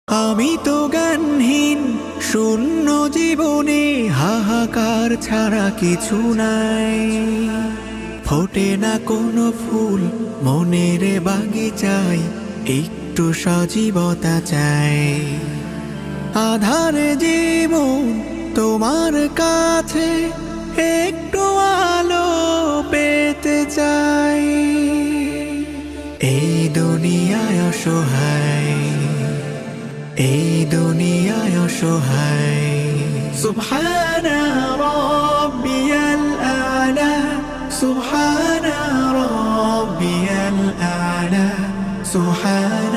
আমি তো জ্ঞানহীন শূন্য জীবনে, হাহাকার ছাড়া কিছু নাই। ফোটে না কোনো ফুল মনের বাগিচায়, একটু সজীবতা চাই। আধারে জীবন তোমার কাছে, একটু আলো পেতে চাই। এই দুনিয়ায় অসহায়, এই দুনিয়ায় অসহায়। সুবহানা রাব্বিয়াল আ'লা, সুবহানা রাব্বিয়াল আ'লা, সুবহানা